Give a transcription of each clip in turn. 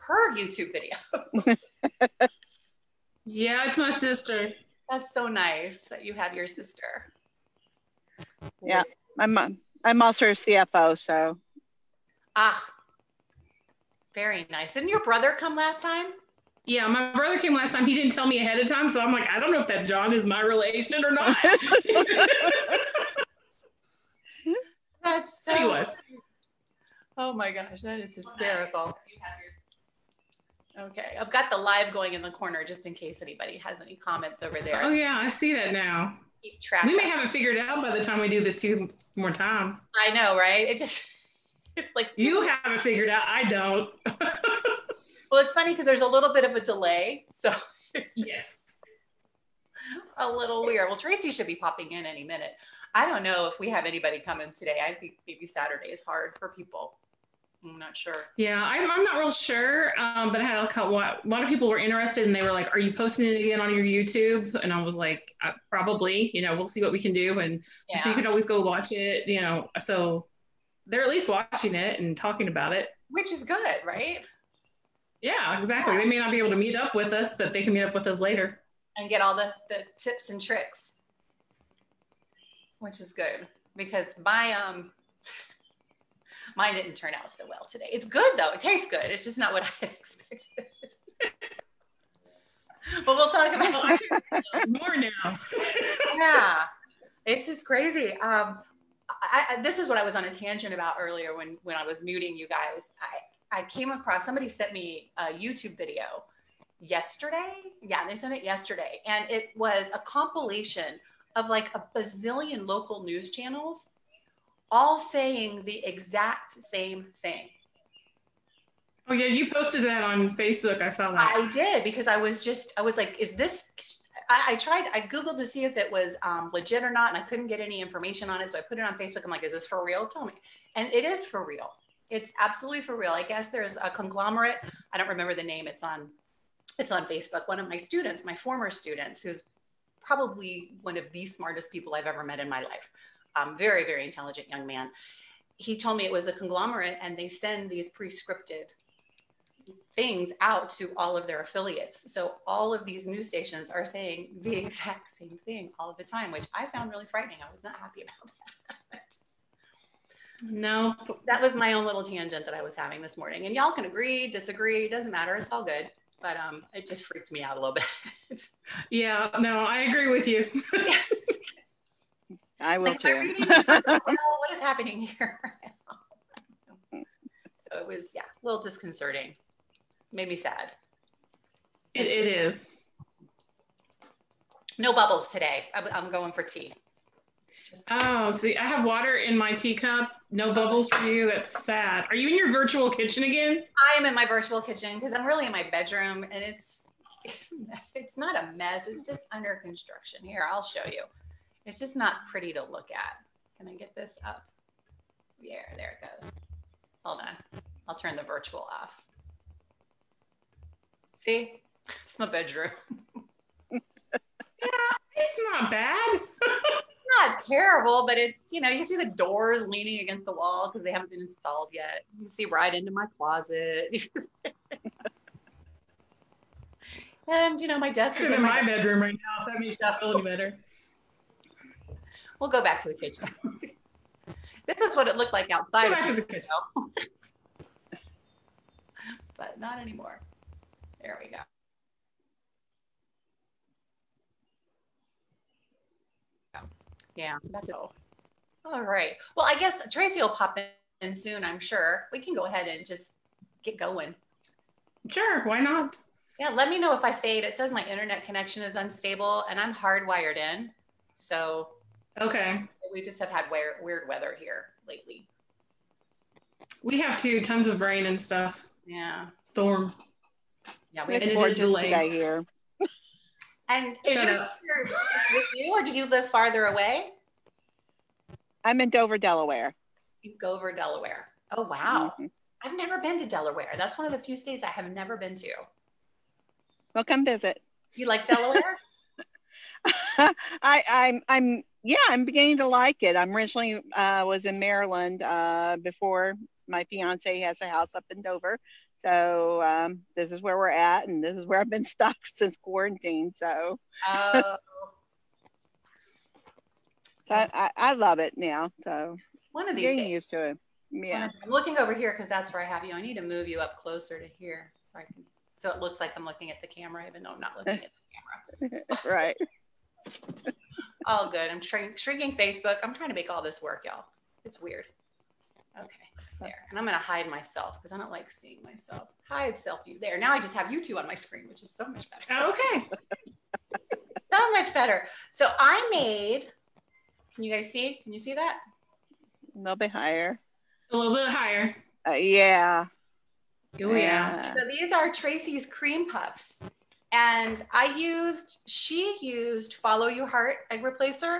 her YouTube video. Yeah, it's my sister. That's so nice that you have your sister. Yeah, I'm also a CFO, so. Ah, very nice. Didn't your brother come last time? Yeah, my brother came last time. He didn't tell me ahead of time, so I'm like, I don't know if that John is my relation or not. That's so. He was. Oh my gosh, that is hysterical. Okay, I've got the live going in the corner just in case anybody has any comments over there. Oh yeah, I see that now. Keep track. We may have it figured out by the time we do this 2 more times. I know, right? It's like you have it figured out. I don't. Well, it's funny because there's a little bit of a delay, so yes, a little weird. Well, Tracy should be popping in any minute. I don't know if we have anybody coming today. I think maybe Saturday is hard for people. I'm not sure. Yeah, I'm not real sure, but I had a lot of people were interested, and they were like, "Are you posting it again on your YouTube?" And I was like, "Probably. We'll see what we can do." And so you can always go watch it. So they're at least watching it and talking about it, which is good, right? Yeah, exactly. Yeah. They may not be able to meet up with us, but they can meet up with us later and get all the tips and tricks, which is good because mine didn't turn out so well today. It's good though. It tastes good. It's just not what I had expected. But we'll talk about more now. Yeah, it's just crazy. This is what I was on a tangent about earlier when I was muting you guys. I came across, somebody sent me a YouTube video yesterday. Yeah, they sent it yesterday. And it was a compilation of like a bazillion local news channels all saying the exact same thing. Oh yeah, you posted that on Facebook. I saw that. I did because I was like, is this, I Googled to see if it was legit or not, and I couldn't get any information on it. So I put it on Facebook. I'm like, is this for real? Tell me. And it is for real. It's absolutely for real. I guess there's a conglomerate. I don't remember the name. It's on Facebook. One of my students, my former students, who's probably one of the smartest people I've ever met in my life. Very, very intelligent young man. He told me it was a conglomerate and they send these pre-scripted things out to all of their affiliates. So all of these news stations are saying the exact same thing all of the time, which I found really frightening. I was not happy about that. No. That was my own little tangent that I was having this morning. And y'all can agree, disagree, doesn't matter. It's all good. But it just freaked me out a little bit. Yeah, no, I agree with you. I will too. What is happening here? So it was, a little disconcerting. Made me sad. It is. No bubbles today. I'm going for tea. See, I have water in my teacup. No bubbles for you. That's sad. Are you in your virtual kitchen again? I am in my virtual kitchen because I'm really in my bedroom, and it's not a mess. It's just under construction. Here, I'll show you. It's just not pretty to look at. Can I get this up? Yeah, there it goes. Hold on. I'll turn the virtual off. See? It's my bedroom. Yeah, it's not bad. Not terrible, but it's, you see the doors leaning against the wall because they haven't been installed yet. You can see right into my closet. And, my desk is in my bedroom right now, if that makes you feel any better. We'll go back to the kitchen. This is what it looked like outside. Go back to the kitchen. But not anymore. There we go. Yeah, that's all. All right. Well, I guess Tracy will pop in soon, I'm sure. We can go ahead and just get going. Sure, why not? Yeah, let me know if I fade. It says my internet connection is unstable and I'm hardwired in. So okay. We just have had weird weather here lately. We have too, tons of rain and stuff. Yeah. Storms. Yeah, we have gorgeous today here. And is your sister with you, or do you live farther away? I'm in Dover, Delaware. Dover, Delaware. Oh, wow. Mm-hmm. I've never been to Delaware. That's one of the few states I have never been to. Well, come visit. You like Delaware? I'm beginning to like it. I'm originally was in Maryland before my fiance has a house up in Dover. So this is where we're at, and this is where I've been stuck since quarantine. So, Oh, I love it now. So one of these getting days. used to it. Yeah. I'm looking over here because that's where I have you. I need to move you up closer to here, right? So it looks like I'm looking at the camera, even though I'm not looking at the camera. Right. All good. I'm shrinking Facebook. I'm trying to make all this work, y'all. It's weird. Okay, there. And I'm going to hide myself because I don't like seeing myself. Hide self view. There. Now I just have you two on my screen, which is so much better. Okay. So much better. So I made, can you guys see? Can you see that? A little bit higher. A little bit higher. Yeah. Oh, yeah. So these are Tracy's cream puffs. And she used Follow Your Heart egg replacer.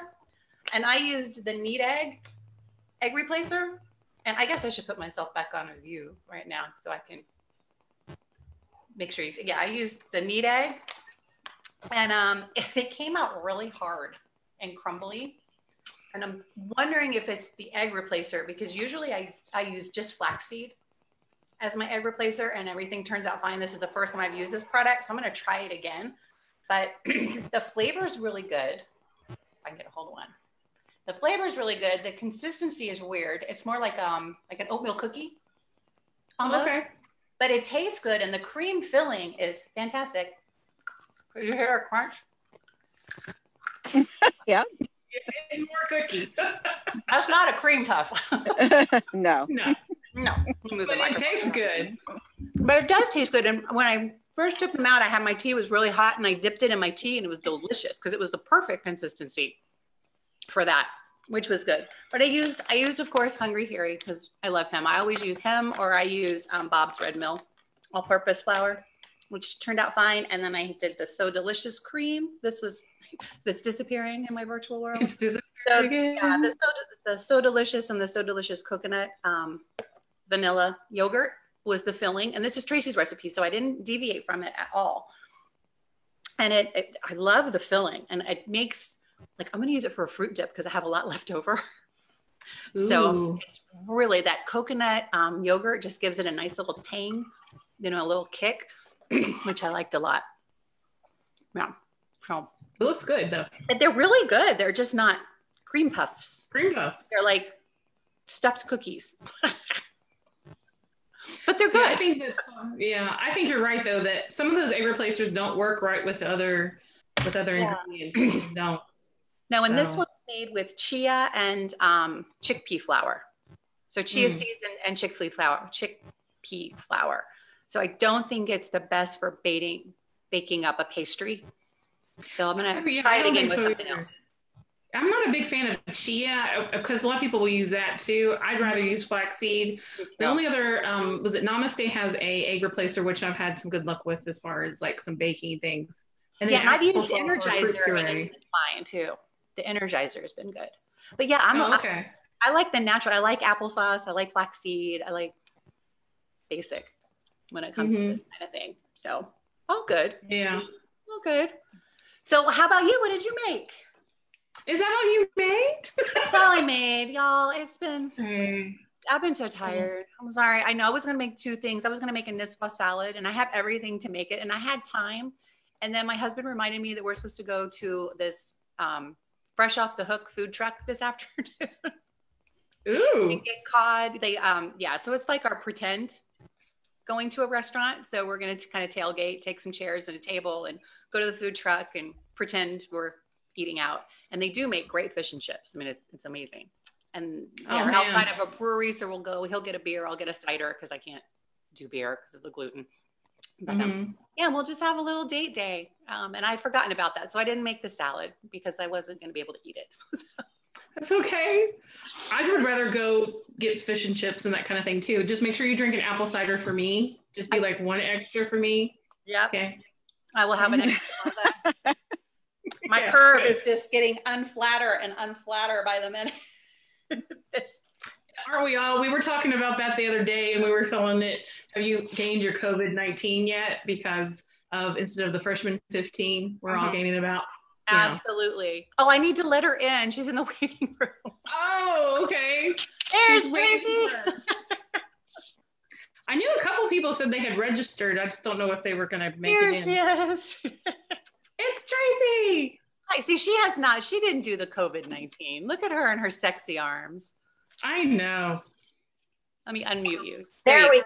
And I used the Neat Egg replacer. And I guess I should put myself back on a view right now so I can make sure I used the Neat Egg. And it came out really hard and crumbly. And I'm wondering if it's the egg replacer, because usually I use just flaxseed as my egg replacer and everything turns out fine. This is the first time I've used this product, so I'm going to try it again. But the flavor is really good. If I can get a hold of one. The flavor is really good. The consistency is weird. It's more like an oatmeal cookie almost. Okay. But it tastes good, and the cream filling is fantastic. Did you hear a crunch? Yeah. More cookie. That's not a cream puff. No. But it tastes good. But it does taste good. And when I first took them out, I had my tea, it was really hot, and I dipped it in my tea, and it was delicious because it was the perfect consistency for that, which was good. But I used, of course, Hungry Harry because I love him. I always use him, or I use Bob's Red Mill all-purpose flour, which turned out fine. And then I did the So Delicious cream. That's disappearing in my virtual world. It's disappearing. So, yeah, the So Delicious and the So Delicious coconut vanilla yogurt was the filling. And this is Tracy's recipe, so I didn't deviate from it at all. And I love the filling. And it makes, like, I'm going to use it for a fruit dip because I have a lot left over. So it's really that coconut yogurt just gives it a nice little tang, a little kick, which I liked a lot. Yeah. So it looks good though. They're really good. They're just not cream puffs. Cream puffs. They're like stuffed cookies. But they're good. Yeah, I think you're right though that some of those egg replacers don't work right with other ingredients. Don't. No, and this one's made with chia and chickpea flour. So chia seeds and chickpea flour. So I don't think it's the best for baking up a pastry. So I'm going to try it again with something else. I'm not a big fan of chia because a lot of people will use that too. I'd rather use flaxseed. The only other, was it Namaste has a egg replacer, which I've had some good luck with as far as like some baking things. And then I've used Energizer and it's been fine too. The Energizer has been good. But yeah, I like the natural. I like applesauce. I like flaxseed. I like basic when it comes to this kind of thing. So all good. Yeah. All good. So how about you? What did you make? Is that all you made? That's all I made, y'all. It's been, I've been so tired. I'm sorry. I know I was going to make two things. I was going to make a Nispa salad and I have everything to make it and I had time. And then my husband reminded me that we're supposed to go to this fresh off the hook food truck this afternoon. Ooh. And get cod. So it's like our pretend going to a restaurant. So we're going to kind of tailgate, take some chairs and a table and go to the food truck and pretend we're eating out. And they do make great fish and chips. I mean, it's amazing. And we're outside of a brewery. So he'll get a beer. I'll get a cider because I can't do beer because of the gluten. But we'll just have a little date day. And I'd forgotten about that. So I didn't make the salad because I wasn't going to be able to eat it. That's okay. I would rather go get fish and chips and that kind of thing too. Just make sure you drink an apple cider for me. Just be like one extra for me. Yeah. Okay. I will have an extra of that. My curve is just getting unflatter by the minute. Aren't we all? We were talking about that the other day and we were telling it, have you gained your COVID-19 yet? Because of instead of the freshman 15, we're all gaining about. Absolutely. Oh, I need to let her in. She's in the waiting room. Oh, okay. There's Tracy. I knew a couple people said they had registered. I just don't know if they were going to make Here it in. she is. It's Tracy. Hi. See, she didn't do the COVID-19. Look at her and her sexy arms. I know. Let me unmute you. There we go.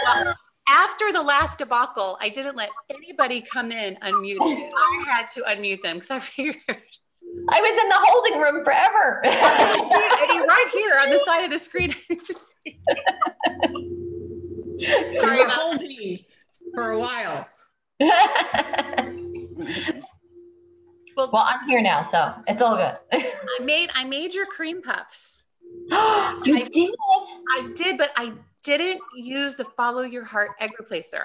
Well, after the last debacle, I didn't let anybody come in unmuted. I had to unmute them because I figured. I was in the holding room forever. And he's right here on the side of the screen. Sorry about holding for a while. Well, I'm here now, so it's all good. I made your cream puffs. You did? I did, but I didn't use the Follow Your Heart egg replacer.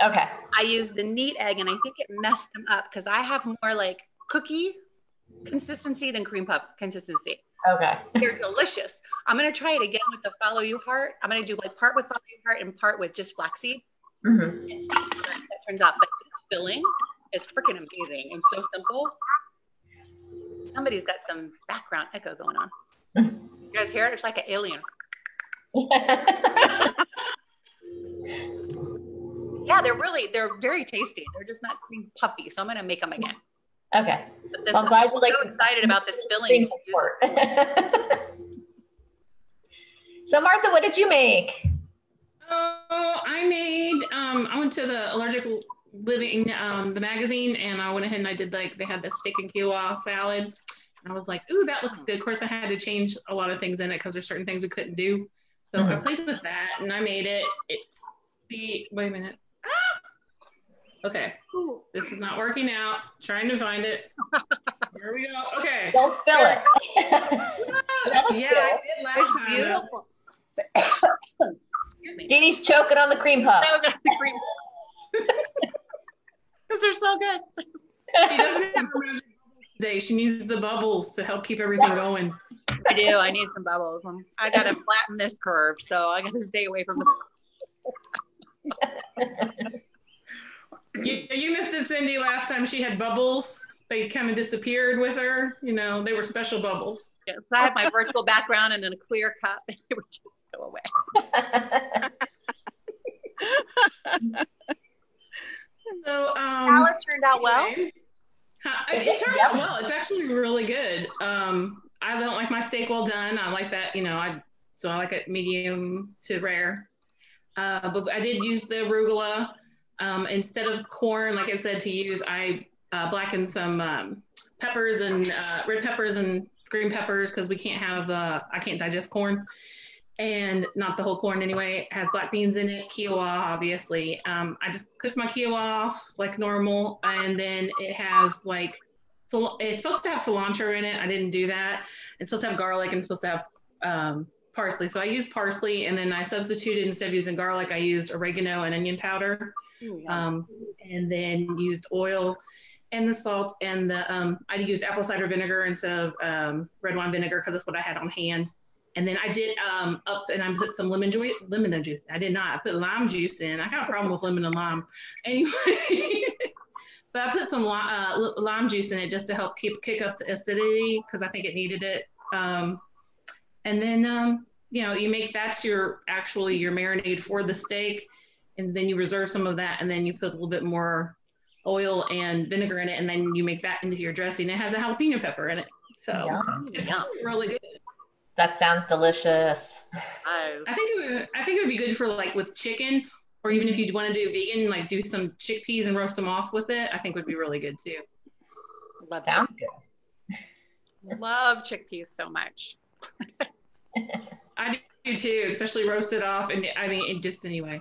Okay. I used the neat egg, and I think it messed them up because I have more like cookie consistency than cream puff consistency. Okay. They're delicious. I'm gonna try it again with the Follow Your Heart. I'm gonna do like part with Follow Your Heart and part with just flaxseed. Mm-hmm. And see how that turns out. But this filling is freaking amazing and so simple. Somebody's got some background echo going on. You guys hear it? It's like an alien. Yeah, they're very tasty. They're just not cream puffy. So I'm gonna make them again. Okay. But this, I'm glad you like so excited about this filling. So Martha, what did you make? Oh, I made, I went to the Allergic Living, the magazine, and I went ahead and I did they had the steak and quinoa salad. And I was like, ooh, that looks good. Of course, I had to change a lot of things in it because there's certain things we couldn't do. So I played with that and I made it. Wait a minute. Okay, this is not working out. Trying to find it. Here we go. Okay. Don't spill it. Yeah, I did last time. Beautiful. Dee Dee's choking on the cream puff. Because they're so good. She doesn't have bubbles today. She needs the bubbles to help keep everything going. I do. I need some bubbles. I got to flatten this curve, so I got to stay away from the. You missed it, Cindy. Last time she had bubbles. They kind of disappeared with her. You know, they were special bubbles. Yes, I have my virtual background and then a clear cup. They would just go away. So, salad turned out well. It turned out well. It's actually really good. I don't like my steak well done. I like that, so I like it medium to rare. But I did use the arugula. Instead of corn, like I said, I blackened some peppers and red peppers and green peppers because I can't digest corn. And not the whole corn anyway. It has black beans in it, quinoa, obviously. I just cooked my quinoa off like normal. And then it has it's supposed to have cilantro in it. I didn't do that. It's supposed to have garlic and it's supposed to have parsley. So I used parsley and then I substituted, instead of using garlic, I used oregano and onion powder. And then used oil and the salt and I used apple cider vinegar instead of red wine vinegar because that's what I had on hand. And then I did I put some lemon juice. I did not. I put lime juice in. I got a problem with lemon and lime. Anyway, but I put some lime juice in it just to help kick up the acidity because I think it needed it. And then, you make that's your marinade for the steak. And then you reserve some of that. And then you put a little bit more oil and vinegar in it. And then you make that into your dressing. It has a jalapeno pepper in it. So it's really good. That sounds delicious. I think it would be good for with chicken, or even if you want to do vegan, do some chickpeas and roast them off with it. I think would be really good too. Love sounds good. Love chickpeas so much. I do too, especially roasted off. And anyway,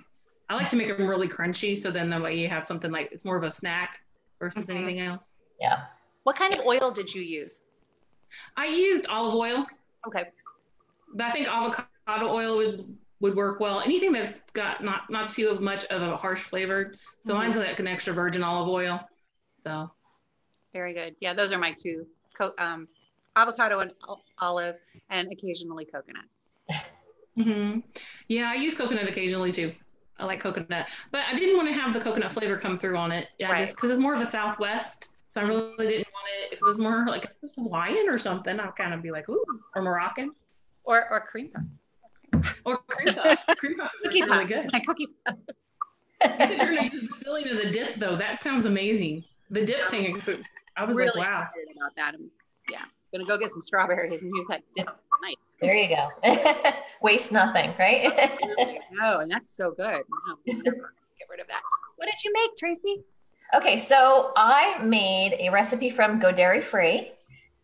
I like to make them really crunchy. So then that way you have something it's more of a snack versus anything else. Yeah. What kind of oil did you use? I used olive oil. Okay. But I think avocado oil would work well. Anything that's got not too much of a harsh flavor. So mine's like an extra virgin olive oil. So. Very good. Yeah, those are my two. Avocado and olive, and occasionally coconut. Yeah, I use coconut occasionally too. I like coconut, but I didn't want to have the coconut flavor come through on it. Yeah, just because it's more of a Southwest. So I really didn't want it. If it was more if it was Hawaiian or something, I'd kind of be like, ooh, or Moroccan. Or cream puff. Or cream puff. Cream puff is Cookie really puffs. good. My cookie puffs. You said you're going to use the filling as a dip, though. That sounds amazing. The dip thing, I was really like, wow. excited about that. Yeah, gonna go get some strawberries and use that dip tonight. There you go. Waste nothing, right? No, and that's so good. No, never get rid of that. What did you make, Tracy? Okay, so I made a recipe from Go Dairy Free.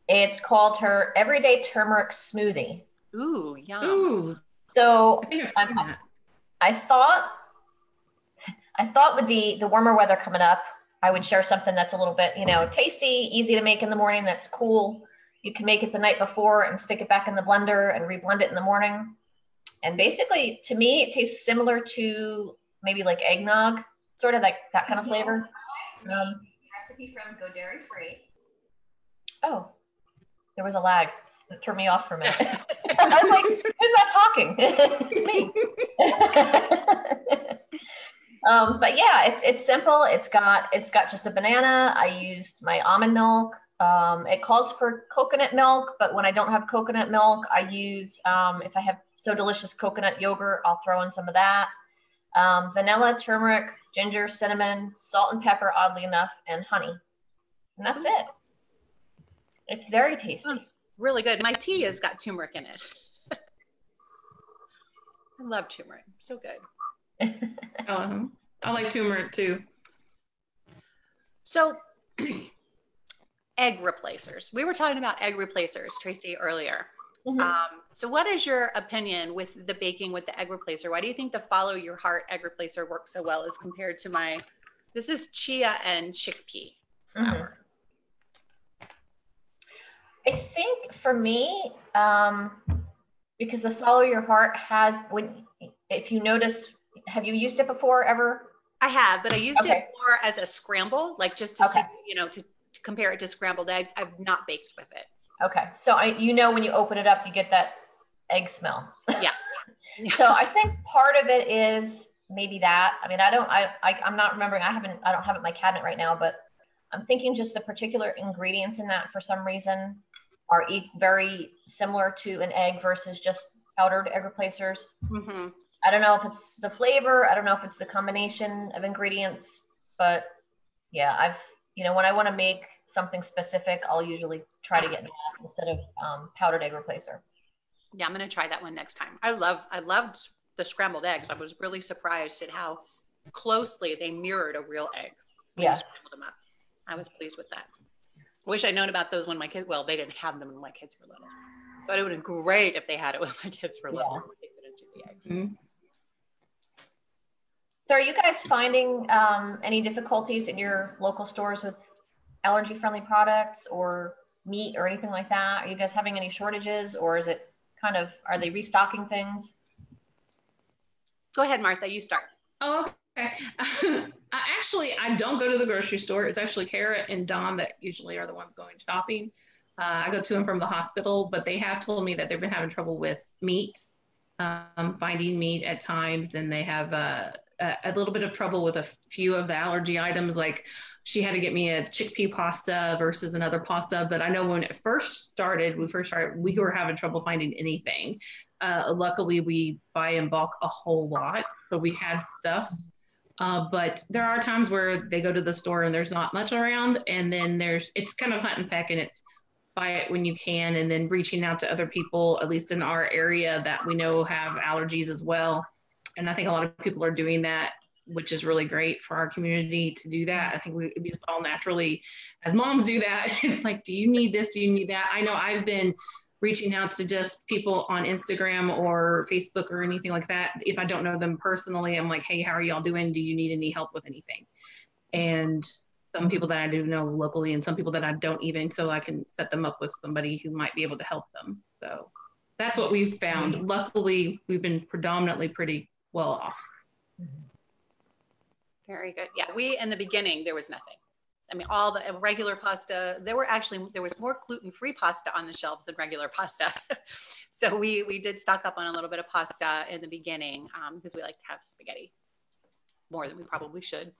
It's called her Everyday Turmeric Smoothie. Ooh, yum. Ooh. So I think I've seen that. I thought with the warmer weather coming up, I would share something that's a little bit, tasty, easy to make in the morning, that's cool. You can make it the night before and stick it back in the blender and reblend it in the morning. And basically, to me, it tastes similar to maybe like eggnog, sort of like that kind of flavor. Recipe from Go Dairy Free. Oh, there was a lag. It threw me off for a minute. I was like, who's that talking? It's me. But yeah, it's simple. It's got just a banana. I used my almond milk. It calls for coconut milk, but when I don't have coconut milk, I use, if I have So Delicious coconut yogurt, I'll throw in some of that. Vanilla, turmeric, ginger, cinnamon, salt and pepper, oddly enough, and honey. And that's it. It's very tasty. Sounds really good. My tea has got turmeric in it. I love turmeric. So good. I like turmeric too. So egg replacers. We were talking about egg replacers, Tracy, earlier. Mm-hmm. So what is your opinion with the baking with the egg replacer? Why do you think the Follow Your Heart egg replacer works so well as compared to this is chia and chickpea flour? Mm-hmm. I think for me, because the Follow Your Heart has, if you notice, have you used it before ever? I have, but I used it more as a scramble, like just to see, to compare it to scrambled eggs. I've not baked with it. Okay. So when you open it up, you get that egg smell. Yeah. So I think part of it is maybe that. I mean, I'm not remembering. I don't have it in my cabinet right now, but I'm thinking just the particular ingredients in that for some reason are very similar to an egg versus just powdered egg replacers. Mm-hmm. I don't know if it's the flavor. I don't know if it's the combination of ingredients, but yeah, when I want to make something specific, I'll usually try to get that instead of powdered egg replacer. Yeah, I'm going to try that one next time. I loved the scrambled eggs. I was really surprised at how closely they mirrored a real egg. Yeah. Scrambled them up. I was pleased with that. I wish I'd known about those when my kids, they didn't have them when my kids were little. But it would have been great if they had it when my kids were little. Yeah. They could do the eggs. Mm-hmm. So are you guys finding any difficulties in your local stores with allergy-friendly products or meat or anything like that? Are you guys having any shortages, or is it are they restocking things? Go ahead, Martha, you start. Oh, okay. I don't go to the grocery store. It's actually Kara and Dawn that usually are the ones going shopping. I go to them from the hospital, but they have told me that they've been having trouble with meat, finding meat at times, and they have a little bit of trouble with a few of the allergy items. Like she had to get me a chickpea pasta versus another pasta. But I know when it first started, we were having trouble finding anything. Luckily, we buy in bulk a whole lot, so we had stuff. But there are times where they go to the store and there's not much around, and then it's kind of hunt and peck, and it's buy it when you can, and then reaching out to other people, at least in our area, that we know have allergies as well. And I think a lot of people are doing that, which is really great for our community to do that. I think we just all naturally, as moms, do that. It's like, do you need this? Do you need that? I know I've been reaching out to just people on Instagram or Facebook or anything like that. If I don't know them personally, I'm like, hey, how are y'all doing? Do you need any help with anything? And some people that I do know locally and some people that I don't even, so I can set them up with somebody who might be able to help them. So that's what we've found. Luckily, we've been predominantly pretty well off. Very good. Yeah, in the beginning, there was nothing. I mean, all the regular pasta, there was more gluten-free pasta on the shelves than regular pasta. So we did stock up on a little bit of pasta in the beginning because we like to have spaghetti more than we probably should.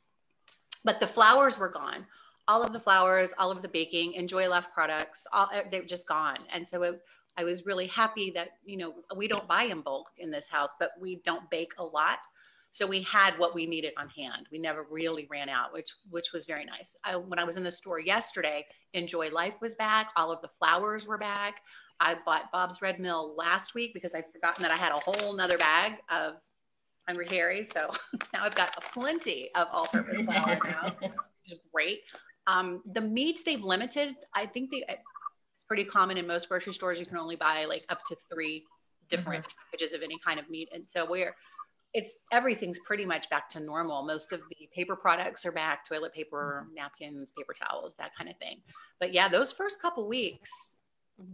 But the flours were gone. All of the flours, all of the baking, Enjoy Left products, they were just gone. And so I was really happy that, you know, we don't buy in bulk in this house, but we don't bake a lot. So we had what we needed on hand. We never really ran out, which was very nice. When I was in the store yesterday, Enjoy Life was back. All of the flowers were back. I bought Bob's Red Mill last week because I'd forgotten that I had a whole nother bag of Hungry Harry. So now I've got plenty of all-purpose flour in the house, which is great. The meats they've limited. I think it's pretty common in most grocery stores. You can only buy like up to 3 different packages of any kind of meat. And so everything's pretty much back to normal. Most of the paper products are back, toilet paper, napkins, paper towels, that kind of thing. But yeah, those first couple weeks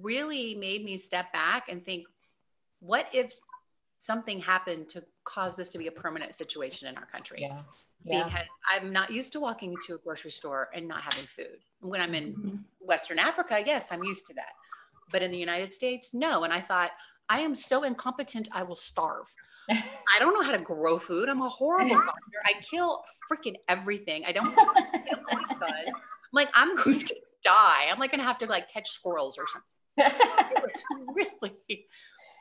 really made me step back and think, what if something happened to cause this to be a permanent situation in our country? Yeah. Because I'm not used to walking into a grocery store and not having food. When I'm in Western Africa, yes, I'm used to that. But in the United States, no. And I thought, I am so incompetent, I will starve. I don't know how to grow food. I'm a horrible gardener. I kill freaking everything. I don't kill any fun. I'm like, I'm going to die. I'm like going to have to like catch squirrels or something. It's really.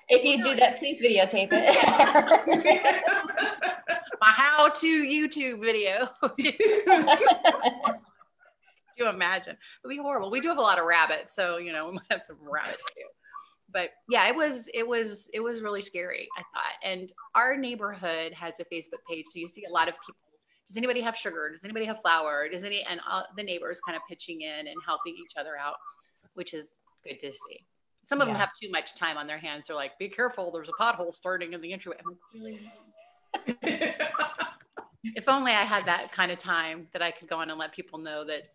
If you do that, please videotape it. My how-to YouTube video. You imagine? It'd be horrible. We do have a lot of rabbits, so you know we might have some rabbits too. But yeah, it was really scary, I thought. And our neighborhood has a Facebook page, so you see a lot of people. Does anybody have sugar? Does anybody have flour? And all the neighbors kind of pitching in and helping each other out, which is good to see. Some of them have too much time on their hands. They're like, be careful, there's a pothole starting in the entryway. I'm like, really? If only I had that kind of time that I could go on and let people know that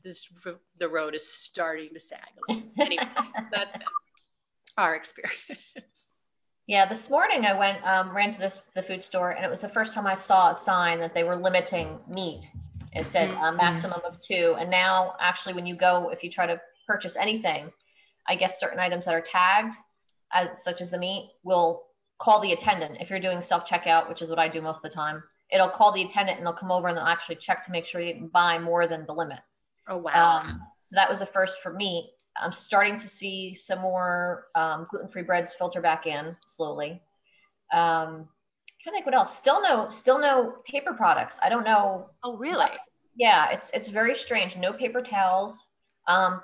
the road is starting to sag a little. Anyway, that's been our experience. Yeah, this morning I ran to the food store, and it was the first time I saw a sign that they were limiting meat. It said a maximum of 2. And now actually when you go, if you try to purchase anything, I guess certain items that are tagged, such as the meat, will call the attendant. If you're doing self-checkout, which is what I do most of the time, it'll call the attendant and they'll come over and they'll actually check to make sure you didn't buy more than the limit. Oh, wow. So that was a first for meat. I'm starting to see some more gluten-free breads filter back in slowly. I think what else? Still no paper products. I don't know. Oh, really? Yeah, it's very strange. No paper towels.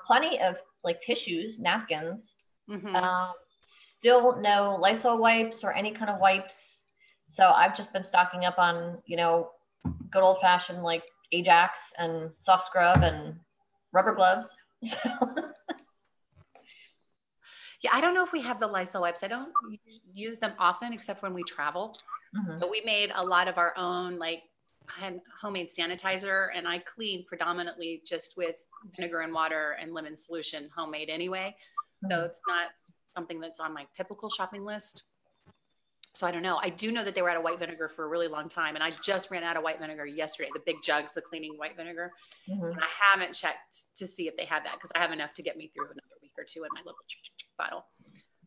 Plenty of like tissues, napkins. Still no Lysol wipes or any kind of wipes. So I've just been stocking up on, you know, good old fashioned like Ajax and soft scrub and rubber gloves. So. Yeah, I don't know if we have the Lysol wipes. I don't use them often except when we travel. So we made a lot of our own like homemade sanitizer, and I clean predominantly just with vinegar and water and lemon solution, homemade anyway. So it's not something that's on my typical shopping list. So I don't know. I do know that they were out of white vinegar for a really long time, and I just ran out of white vinegar yesterday, the big jugs, the cleaning white vinegar. And I haven't checked to see if they have that because I have enough to get me through another week or two in my little bottle.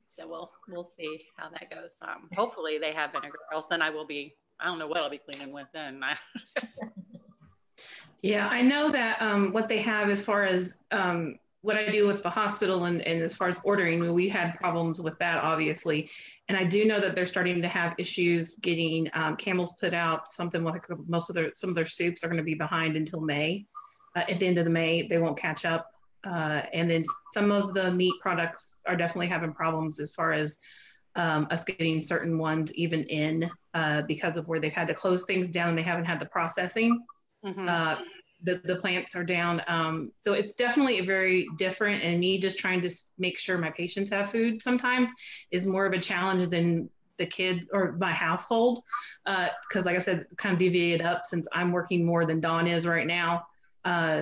So we'll see how that goes. Hopefully they have vinegar, or else then I don't know what I'll be cleaning with then. Yeah, I know that what they have as far as what I do with the hospital and as far as ordering, we had problems with that, obviously. And I do know that they're starting to have issues getting Camels put out something like some of their soups are going to be behind until May. At the end of the May, they won't catch up. And then some of the meat products are definitely having problems as far as us getting certain ones even in because of where they've had to close things down and they haven't had the processing. The plants are down. So it's definitely very different. And me just trying to make sure my patients have food sometimes is more of a challenge than the kids or my household. Because like I said, kind of deviated up since I'm working more than Dawn is right now.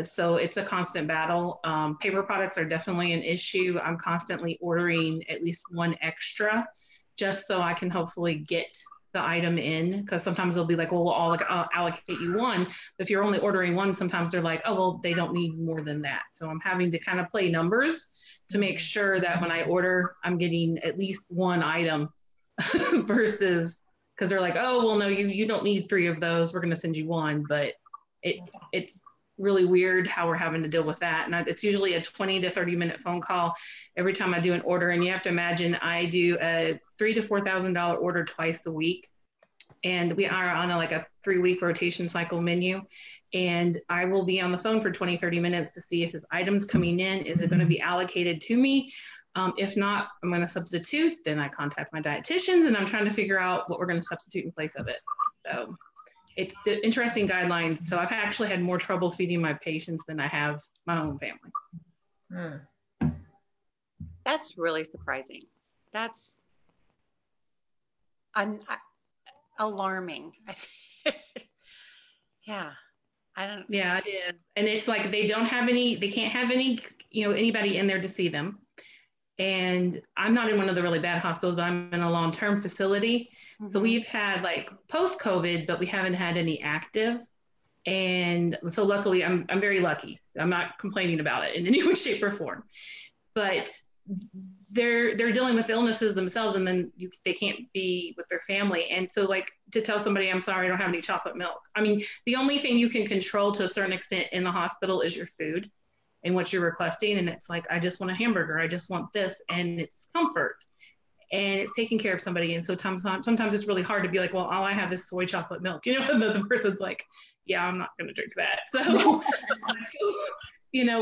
So it's a constant battle. Paper products are definitely an issue. I'm constantly ordering at least one extra just so I can hopefully get the item in, because sometimes they'll be like, well, I'll allocate you one. But if you're only ordering one, sometimes they're like, oh, well, they don't need more than that. So I'm having to kind of play numbers to make sure that when I order, I'm getting at least one item versus, because they're like, oh, well, no, you don't need 3 of those. We're going to send you one. But it's really weird how we're having to deal with that. And it's usually a 20 to 30-minute phone call every time I do an order. And you have to imagine I do a $3,000 to $4,000 order twice a week. And we are on a 3-week rotation cycle menu. And I will be on the phone for 20, 30 minutes to see if his item's coming in. Is it going to be allocated to me? If not, I'm going to substitute. Then I contact my dietitians and I'm trying to figure out what we're going to substitute in place of it. So it's the interesting guidelines. So I've actually had more trouble feeding my patients than I have my own family. That's really surprising. That's alarming. Yeah. Yeah, it is. And it's like they can't have any, anybody in there to see them. And I'm not in one of the really bad hospitals, but I'm in a long-term facility. Mm-hmm. So we've had post-COVID, but we haven't had any active. And so luckily, I'm very lucky. I'm not complaining about it in any way, shape, or form. But they're dealing with illnesses themselves, and then they can't be with their family. And so to tell somebody, I'm sorry, I don't have any chocolate milk. I mean, the only thing you can control to a certain extent in the hospital is your food and what you're requesting. And it's I just want a hamburger. I just want this. And it's comfort and it's taking care of somebody. And so sometimes it's really hard to be well, all I have is soy chocolate milk. The person's yeah, I'm not going to drink that. So,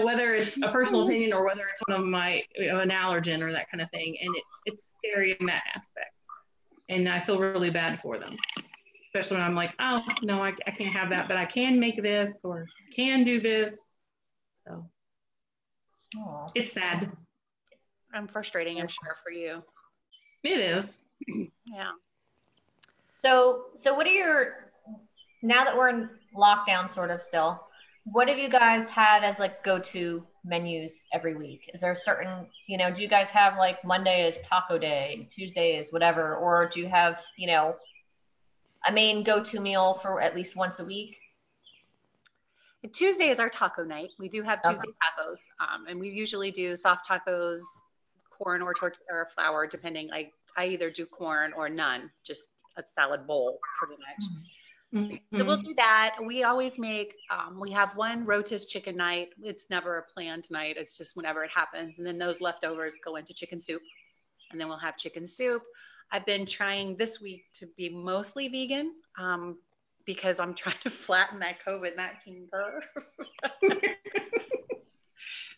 whether it's a personal opinion or whether it's one of my, an allergen or that kind of thing. And it's scary in that aspect. And I feel really bad for them, especially when I'm oh, no, I can't have that, but I can make this or can do this. So. Aww. It's sad. I'm frustrating, I'm sure, for you. It is. Yeah. So what are now that we're in lockdown sort of still, what have you guys had as go-to menus every week? Is there a certain, do you guys have Monday is taco day, Tuesday is whatever, or do you have, a main go-to meal for at least once a week? Tuesday is our taco night. We do have Tuesday tacos, and we usually do soft tacos, corn or flour, depending. I either do corn or none, just a salad bowl, pretty much. Mm-hmm. So we'll do that. We always make. We have one rotisserie chicken night. It's never a planned night. It's just whenever it happens, and then those leftovers go into chicken soup, and then we'll have chicken soup. I've been trying this week to be mostly vegan. Because I'm trying to flatten that COVID-19 curve.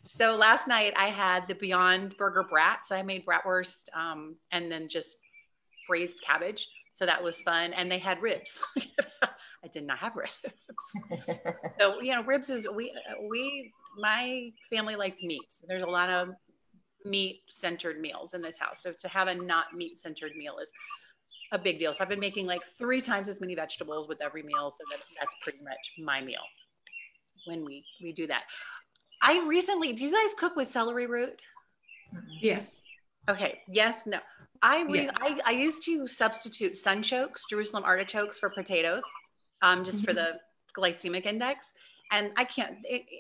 So last night I had the Beyond Burger brat. So I made bratwurst and then just braised cabbage. So that was fun. And they had ribs. I did not have ribs. So, ribs is, my family likes meat. So there's a lot of meat-centered meals in this house. So to have a not meat-centered meal is a big deal. So I've been making 3 times as many vegetables with every meal. So that's pretty much my meal when we do that. Do you guys cook with celery root? Yes. Okay. Yes. No. I used to substitute sunchokes, Jerusalem artichokes, for potatoes, just for the glycemic index. And I can't,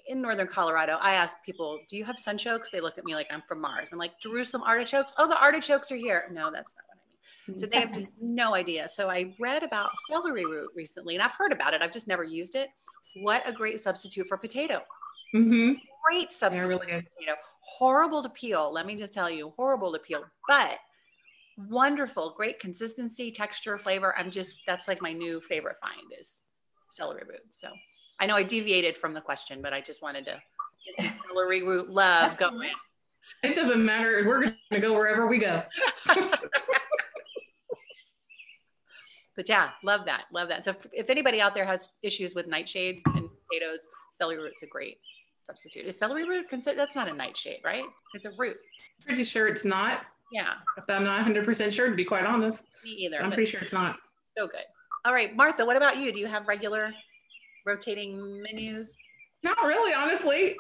in Northern Colorado, I ask people, do you have sunchokes? They look at me like I'm from Mars. I'm Jerusalem artichokes? Oh, the artichokes are here. No, that's not what I mean. So they have just no idea. So I read about celery root recently, and I've heard about it. I've just never used it. What a great substitute for potato. Mm-hmm. Great substitute for potato. Horrible to peel. Let me just tell you, horrible to peel, but wonderful, great consistency, texture, flavor. That's my new favorite find is celery root. So I know I deviated from the question, but I just wanted to get some celery root love going. It doesn't matter. We're going to go wherever we go. But yeah, love that. Love that. So if anybody out there has issues with nightshades and potatoes, celery root's a great substitute. Is celery root considered? That's not a nightshade, right? It's a root. Pretty sure it's not. Yeah. I'm not 100% sure, to be quite honest. Me either. I'm pretty sure it's not. So good. All right, Martha, what about you? Do you have regular rotating menus? Not really, honestly.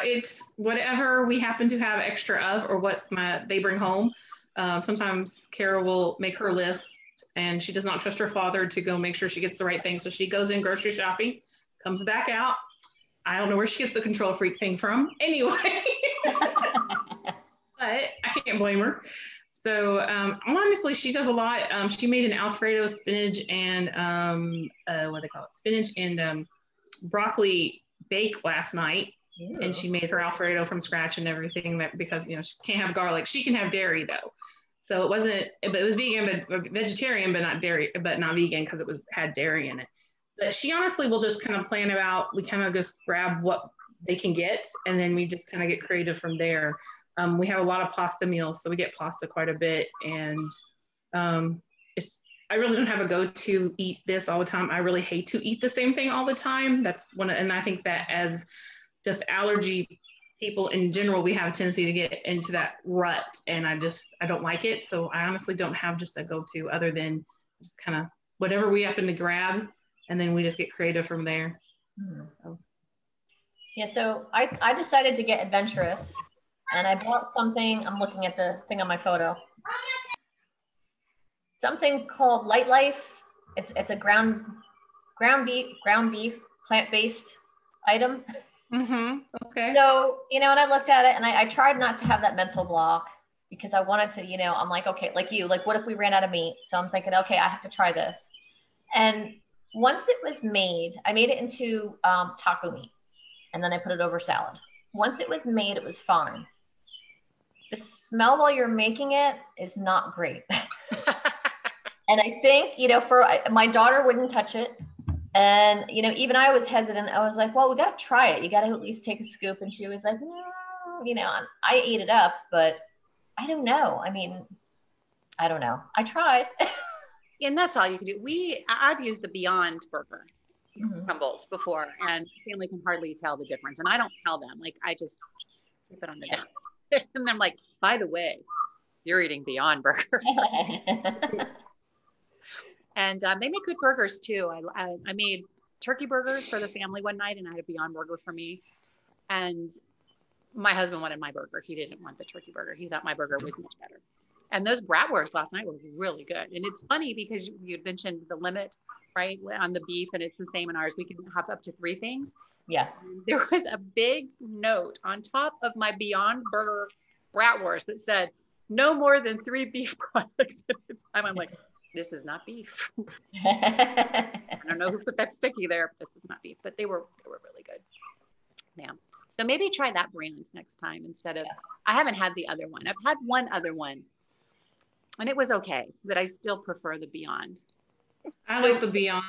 It's whatever we happen to have extra of or what they bring home. Sometimes Kara will make her list, and she does not trust her father to go make sure she gets the right thing. So she goes in grocery shopping, comes back out. I don't know where she gets the control freak thing from. Anyway, but I can't blame her. So honestly, she does a lot. She made an Alfredo spinach and what do they call it? Spinach and broccoli bake last night. Ew. And she made her Alfredo from scratch and everything, that because she can't have garlic. She can have dairy though. So it was vegan, but vegetarian, but not dairy, but not vegan because had dairy in it. But she honestly will just kind of plan it out. We kind of just grab what they can get, and then we just kind of get creative from there. We have a lot of pasta meals, so we get pasta quite a bit, and I really don't have a go-to eat this all the time. I really hate to eat the same thing all the time. And I think that as just allergy people in general, we have a tendency to get into that rut, and I don't like it. So I honestly don't have just a go-to other than just kind of whatever we happen to grab, and then we just get creative from there. So. Yeah, so I decided to get adventurous, and I bought something. I'm looking at the thing on my photo. Something called Light Life. It's a ground beef plant-based item. Mm-hmm. Okay. So, and I looked at it, and I tried not to have that mental block, because I wanted to, I'm like, okay, like what if we ran out of meat? So I'm thinking, okay, I have to try this. And once it was made, I made it into taco meat, and then I put it over salad. Once it was made, it was fine. The smell while you're making it is not great. And I think, for my daughter wouldn't touch it. And, even I was hesitant. I was like, well, we got to try it. You got to at least take a scoop. And she was like, no, and I ate it up, but I don't know. I mean, I don't know. I tried. And that's all you can do. I've used the Beyond Burger crumbles before, and family can hardly tell the difference. And I don't tell them, like, I just keep it on the desk. And I'm like, by the way, you're eating Beyond Burger. And they make good burgers too. I made turkey burgers for the family one night, and I had a Beyond Burger for me. And my husband wanted my burger. He didn't want the turkey burger. He thought my burger was much better. And those bratwursts last night were really good. And it's funny because you'd mentioned the limit, right, on the beef, and it's the same in ours. We can have up to 3 things. Yeah. There was a big note on top of my Beyond Burger bratwurst that said, no more than 3 beef products at a time. I'm like, this is not beef. I don't know who put that sticky there, but this is not beef. But they were really good. Yeah. So maybe try that brand next time instead of, I haven't had the other one. I've had one other one, and it was okay, but I still prefer the Beyond. I like the Beyond.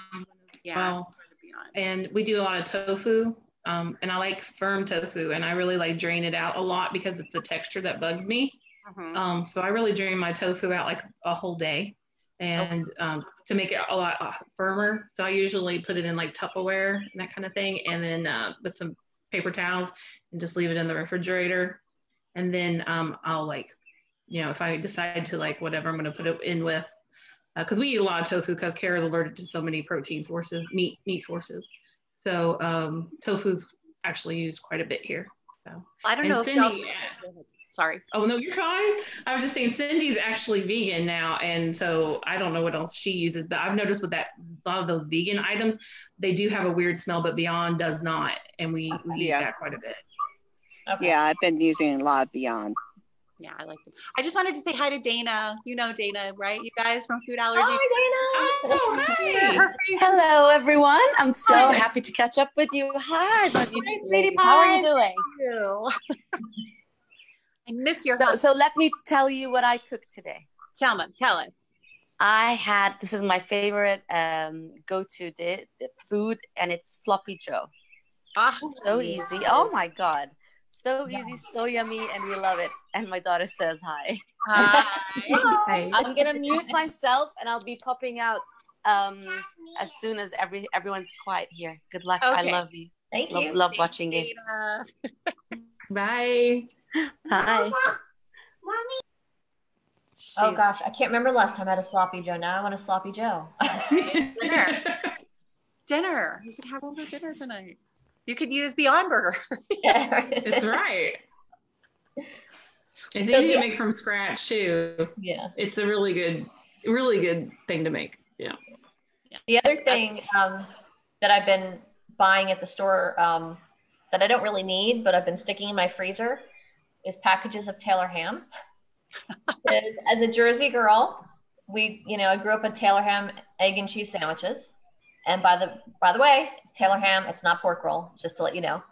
Yeah. Well, the Beyond. And we do a lot of tofu, and I like firm tofu, and I really like drain it out a lot because it's the texture that bugs me. So I really drain my tofu out like a whole day, and to make it a lot firmer. So I usually put it in like Tupperware and that kind of thing, and then with some paper towels and just leave it in the refrigerator. And then I'll if I decide to like whatever I'm going to put it in with, because we eat a lot of tofu because Kara's allergic to so many protein sources, meat sources. So tofu's actually used quite a bit here. So I don't know if Cindy, sorry. Oh, no, you're fine. I was just saying Cindy's actually vegan now. And so I don't know what else she uses, but I've noticed with that, a lot of those vegan items, they do have a weird smell, but Beyond does not. And we eat that quite a bit. Okay. Yeah, I've been using a lot of Beyond. Yeah, I like it. I just wanted to say hi to Dana. You know Dana, right? You guys from Food Allergy. Hi, Dana. Oh, hi. Hello, everyone. I'm so happy to catch up with you. Hi, love you too, lady. How are you doing? I miss your so let me tell you what I cooked today. Tell us. This is my favorite go-to food, and it's Floppy Joe. So easy. Oh my God. So easy, so yummy, and we love it. And my daughter says hi. Hi. I'm going to mute myself, and I'll be popping out as soon as everyone's quiet here. Good luck. Okay. I love you. Thank you. Love watching you. Bye. Hi. Oh gosh, I can't remember last time I had a sloppy Joe. Now I want a sloppy Joe. Dinner. You could have over dinner tonight. You could use Beyond Burger. That's right. It's easy to make from scratch too. Yeah. It's a really good thing to make. Yeah. The other thing that I've been buying at the store that I don't really need, but I've been sticking in my freezer is packages of Taylor ham. As a Jersey girl, I grew up on Taylor ham, egg and cheese sandwiches. And by the way, it's Taylor ham. It's not pork roll, just to let you know.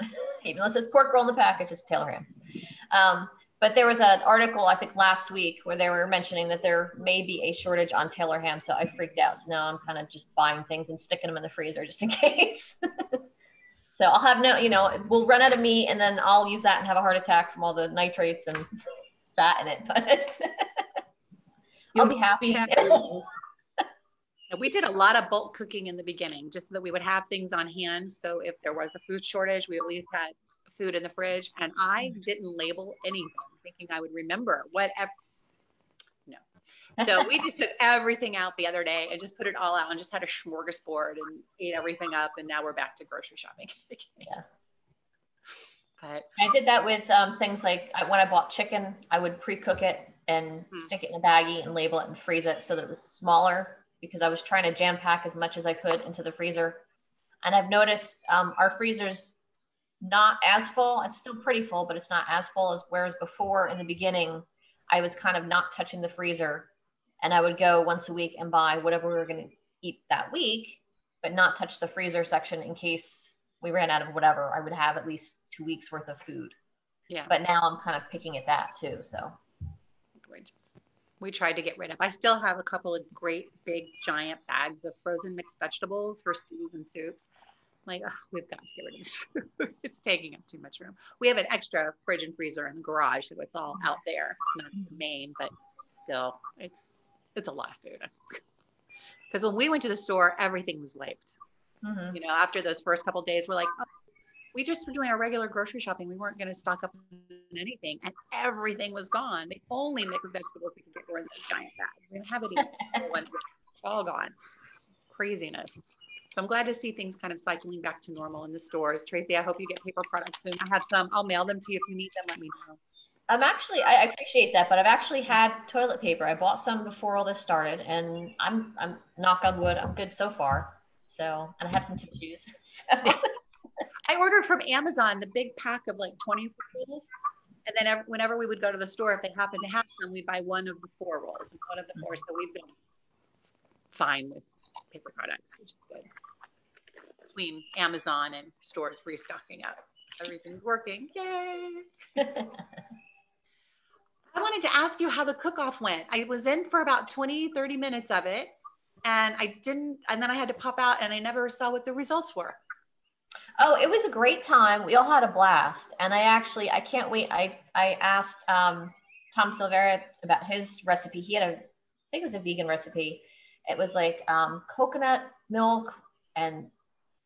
Even though it says pork roll in the package, it's Taylor ham. But there was an article, I think last week, where they were mentioning that there may be a shortage on Taylor ham. So I freaked out. So now I'm kind of just buying things and sticking them in the freezer just in case. So I'll have we'll run out of meat, and then I'll use that and have a heart attack from all the nitrates and fat in it. But I'll be happy. We did a lot of bulk cooking in the beginning, just so that we would have things on hand. So if there was a food shortage, we at least had food in the fridge. And I didn't label anything, thinking I would remember whatever. No. So we just took everything out the other day and just put it all out and just had a smorgasbord and ate everything up. And now we're back to grocery shopping. Yeah. But I did that with things like when I bought chicken, I would pre-cook it and stick it in a baggie and label it and freeze it so that it was smaller, because I was trying to jam pack as much as I could into the freezer. And I've noticed our freezer's not as full. It's still pretty full, but it's not as full as whereas before in the beginning, I was kind of not touching the freezer, and I would go once a week and buy whatever we were going to eat that week, but not touch the freezer section in case we ran out of whatever. I would have at least 2 weeks worth of food. Yeah. But now I'm kind of picking at that too. So we tried to get rid of. I still have a couple of great big giant bags of frozen mixed vegetables for stews and soups. I'm like, we've got to get rid of this food. It's taking up too much room. We have an extra fridge and freezer in the garage, so it's all out there. It's not the main, but still, it's a lot of food. Because when we went to the store, everything was wiped. Mm-hmm. After those first couple of days, we're like, we just were doing our regular grocery shopping. We weren't going to stock up on anything, and everything was gone. The only mixed vegetables we could get were in those giant bags. We didn't have any ones. It's all gone. Craziness. So I'm glad to see things kind of cycling back to normal in the stores. Tracy, I hope you get paper products soon. I have some. I'll mail them to you if you need them. Let me know. I appreciate that, but I've actually had toilet paper. I bought some before all this started, and I'm knock on wood, I'm good so far. So, and I have some tissues. So. I ordered from Amazon the big pack of like 20 rolls, and then whenever we would go to the store, if they happened to have some, we'd buy one of the 4 rolls and one of the 4. So we've been fine with paper products, which is good. Between Amazon and stores restocking up, everything's working. Yay! I wanted to ask you how the cook-off went. I was in for about 20-30 minutes of it, and then I had to pop out, and I never saw what the results were. Oh, it was a great time. We all had a blast. And I can't wait. I asked Tom Silvera about his recipe. He had I think it was a vegan recipe. It was like coconut milk and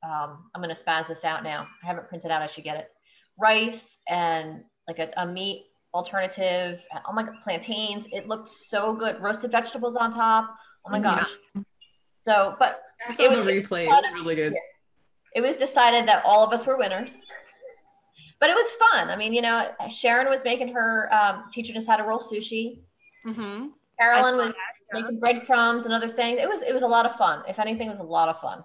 I'm going to spaz this out now. I haven't printed out. I should get it. Rice and like a meat alternative. And, oh my God, plantains. It looked so good. Roasted vegetables on top. Oh my gosh. So, but I saw the replay. It was really good. It was decided that all of us were winners, but it was fun. I mean, Sharon was making her, teaching us how to roll sushi. Mm-hmm. Carolyn was making breadcrumbs and other things. It was a lot of fun. If anything, it was a lot of fun.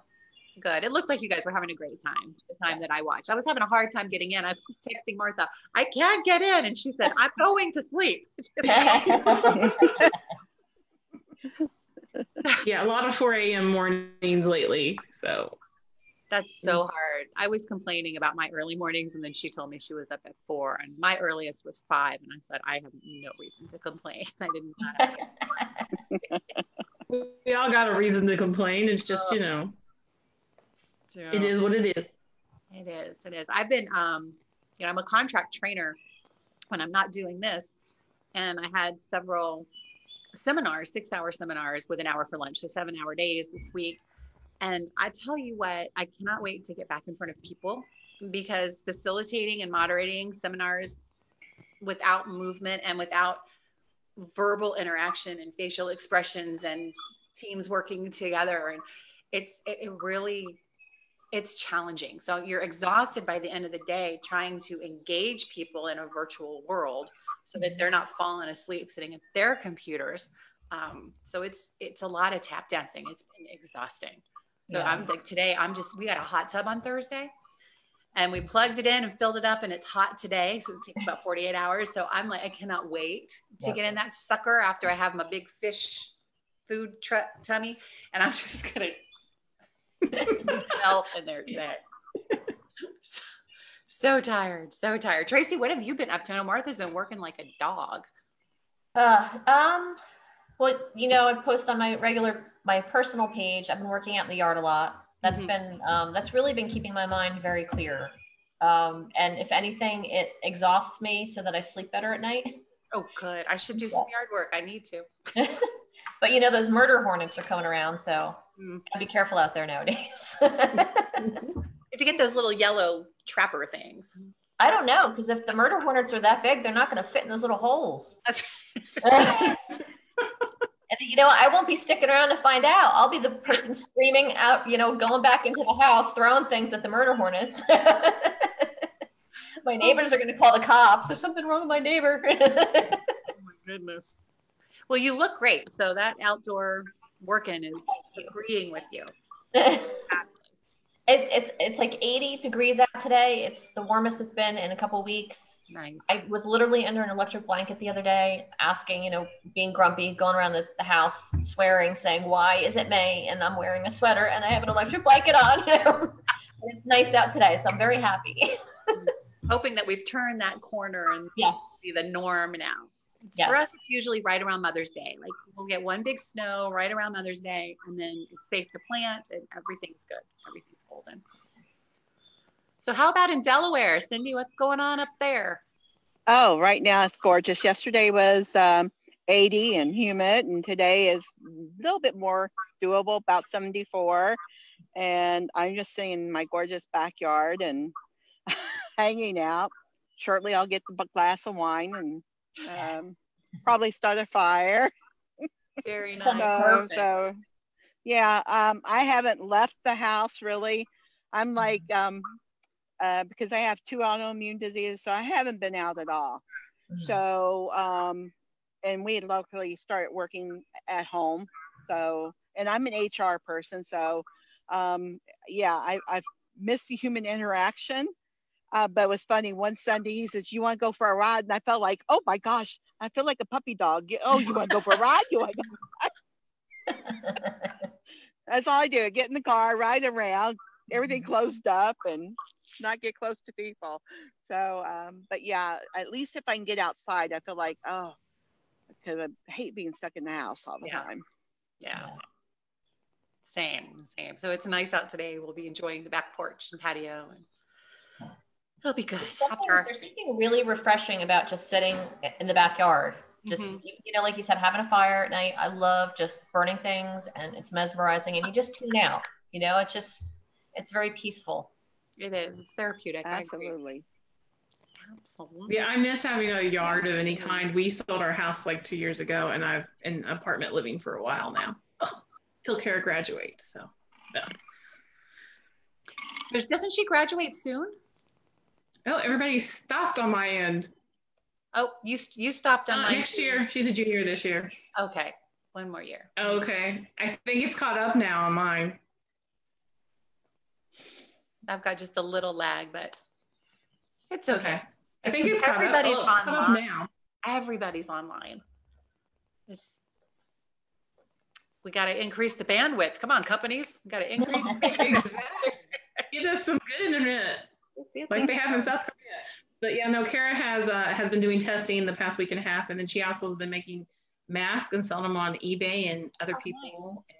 Good. It looked like you guys were having a great time. The time that I watched, I was having a hard time getting in. I was texting Martha, I can't get in. And she said, I'm going to sleep. Yeah. A lot of 4 a.m. mornings lately. So. That's so hard. I was complaining about my early mornings, and then she told me she was up at 4, and my earliest was 5. And I said, I have no reason to complain. I didn't. We all got a reason to complain. It's just, it is what it is. It is. It is. I've been, I'm a contract trainer when I'm not doing this. And I had several seminars, 6-hour seminars with an hour for lunch. So 7-hour days this week. And I tell you what, I cannot wait to get back in front of people, because facilitating and moderating seminars without movement and without verbal interaction and facial expressions and teams working together, and it's challenging. So you're exhausted by the end of the day trying to engage people in a virtual world so that they're not falling asleep sitting at their computers. So it's a lot of tap dancing. It's been exhausting. So yeah. I'm like, today we got a hot tub on Thursday, and we plugged it in and filled it up, and it's hot today. So it takes about 48 hours. So I'm like, I cannot wait to get in that sucker after I have my big fish food tummy. And I'm just going to Melt in there today. So tired, so tired. Tracy, what have you been up to? I know Martha's been working like a dog. Well, you know, I post on my personal page. I've been working out in the yard a lot. That's been, that's really been keeping my mind very clear. And if anything, it exhausts me so that I sleep better at night. Oh, good. I should do some yard work. I need to. But you know, those murder hornets are coming around, so be careful out there nowadays. You have to get those little yellow trapper things. I don't know, because if the murder hornets are that big, they're not going to fit in those little holes. That's right. And you know, I won't be sticking around to find out. I'll be the person screaming out, you know, going back into the house, throwing things at the murder hornets. My neighbors are going to call the cops. There's something wrong with my neighbor. Oh my goodness. Well, you look great. So that outdoor working is agreeing with you. It's like 80 degrees out today. It's the warmest it's been in a couple of weeks. Nice. I was literally under an electric blanket the other day, asking, you know, being grumpy, going around the house, swearing, saying, why is it May? And I'm wearing a sweater and I have an electric blanket on. And it's nice out today, so I'm very happy. Hoping that we've turned that corner and see the norm now. For us, it's usually right around Mother's Day. Like we'll get one big snow right around Mother's Day, and then it's safe to plant and everything's good. Everything's golden. So how about in Delaware? Cindy, what's going on up there? Oh, right now it's gorgeous. Yesterday was 80 and humid, and today is a little bit more doable, about 74. And I'm just sitting in my gorgeous backyard and hanging out. Shortly, I'll get the glass of wine and probably start a fire. Very nice. So yeah, I haven't left the house really. I'm like, because I have 2 autoimmune diseases, so I haven't been out at all. So, and we locally started working at home. So, and I'm an HR person. So, yeah, I've missed the human interaction. But it was funny. One Sunday he says, you want to go for a ride? And I felt like, oh my gosh, I feel like a puppy dog. Oh, you want to go for a ride? You want to go for a ride? That's all I do. Get in the car, ride around, everything closed up and not get close to people. So, but yeah, at least if I can get outside, I feel like, oh, because I hate being stuck in the house all the time. Yeah. Same. So it's nice out today. We'll be enjoying the back porch and patio, and it'll be good. There's something really refreshing about just sitting in the backyard. Just, you know, like you said, having a fire at night. I love just burning things, and it's mesmerizing, and you just tune out. You know, it's very peaceful. It is. It's therapeutic. Absolutely. Yeah, I miss having a yard of any kind. We sold our house like 2 years ago, and I've in apartment living for a while now. Till Kara graduates. So, yeah. Doesn't she graduate soon? Oh, everybody stopped on my end. Oh, you stopped on mine. Next year. She's a junior this year. Okay. One more year. Okay. I think it's caught up now on mine. I've got just a little lag, but it's okay. I think it's everybody's caught up now. Everybody's online. We got to increase the bandwidth. Come on, companies. We got to increase the bandwidth. Get us some good internet, like they have in South Korea. But yeah, no, Kara has been doing testing the past week and a half, and then she also has been making masks and selling them on eBay and other people. Nice.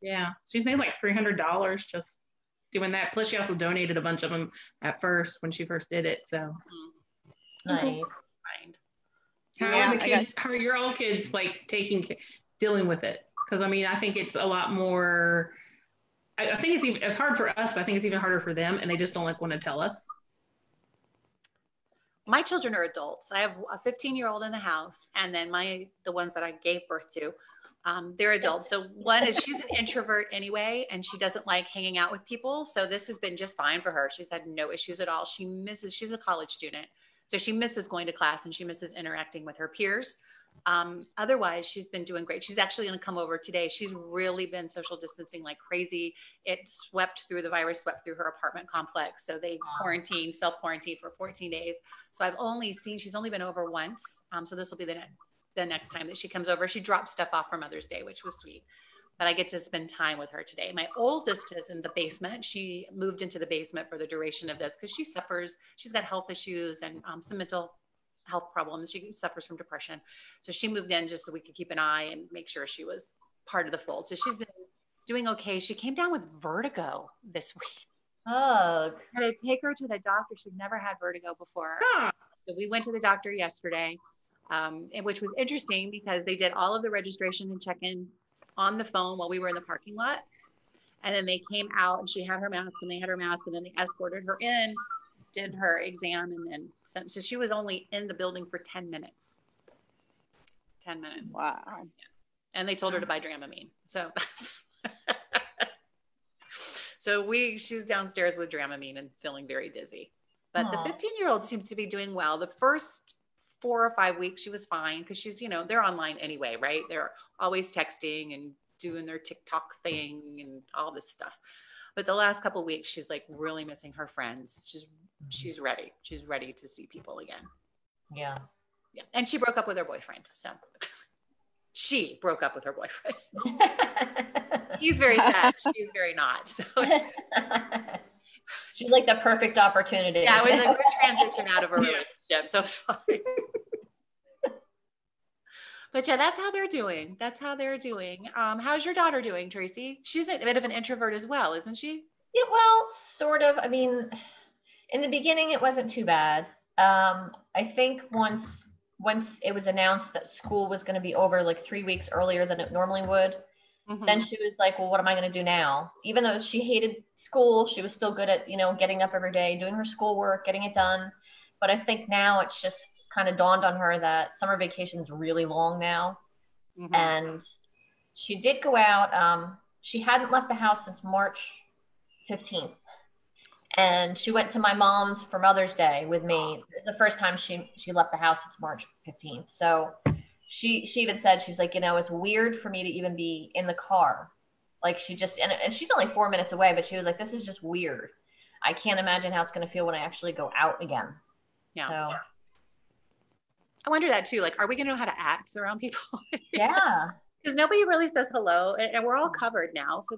Yeah, she's made like $300 just doing that. Plus, she also donated a bunch of them at first when she first did it. So nice. How are your all kids like dealing with it? Because I mean, I think it's a lot more. I think it's hard for us, but I think it's even harder for them, and they just don't want to tell us. My children are adults. I have a 15-year-old in the house, and then the ones that I gave birth to, they're adults. So one is she's an introvert anyway, and she doesn't like hanging out with people. So this has been just fine for her. She's had no issues at all. She's a college student, so she misses going to class and she misses interacting with her peers. Otherwise, she's been doing great. She's actually going to come over today. She's really been social distancing like crazy. The virus swept through her apartment complex. So they self-quarantined for 14 days. So she's only been over once. So this will be the next time that she comes over. She dropped stuff off for Mother's Day, which was sweet. but I get to spend time with her today. My oldest is in the basement. She moved into the basement for the duration of this because she's got health issues and some mental health problems. She suffers from depression. So she moved in just so we could keep an eye and make sure she was part of the fold. So she's been doing okay. She came down with vertigo this week. Oh. I had to take her to the doctor. She'd never had vertigo before. So we went to the doctor yesterday, which was interesting because they did all of the registration and check-in on the phone while we were in the parking lot. And then they came out and she had her mask and they had her mask and then they escorted her in, did her exam, and then so she was only in the building for 10 minutes. 10 minutes. Wow. Yeah. And they told her to buy Dramamine. So that's so she's downstairs with Dramamine and feeling very dizzy. But the 15-year-old seems to be doing well. The first 4 or 5 weeks, she was fine because she's, they're online anyway, right? They're always texting and doing their TikTok thing and all this stuff. But the last couple of weeks, she's like really missing her friends. She's ready. She's ready to see people again. Yeah. Yeah. And she broke up with her boyfriend. So she broke up with her boyfriend. He's very sad. She's very not. So she's like the perfect opportunity. Yeah, it was a good transition out of a relationship. So it's fine. But yeah, that's how they're doing. How's your daughter doing, Tracy? She's a bit of an introvert as well, isn't she? Yeah, well, sort of. I mean, in the beginning, it wasn't too bad. I think once it was announced that school was going to be over like 3 weeks earlier than it normally would, then she was like, well, what am I going to do now? Even though she hated school, she was still good at, getting up every day, doing her schoolwork, getting it done. But I think now it's just kind of dawned on her that summer vacation is really long now. And she did go out. She hadn't left the house since March 15th. And she went to my mom's for Mother's Day with me. It was the first time she left the house since March 15th. So she even said, she's like, it's weird for me to even be in the car. Like she just, and she's only 4 minutes away, but she was like, this is just weird. I can't imagine how it's going to feel when I actually go out again. Yeah. So I wonder that too. Like, are we going to know how to act around people? Yeah. Because nobody really says hello and we're all covered now. So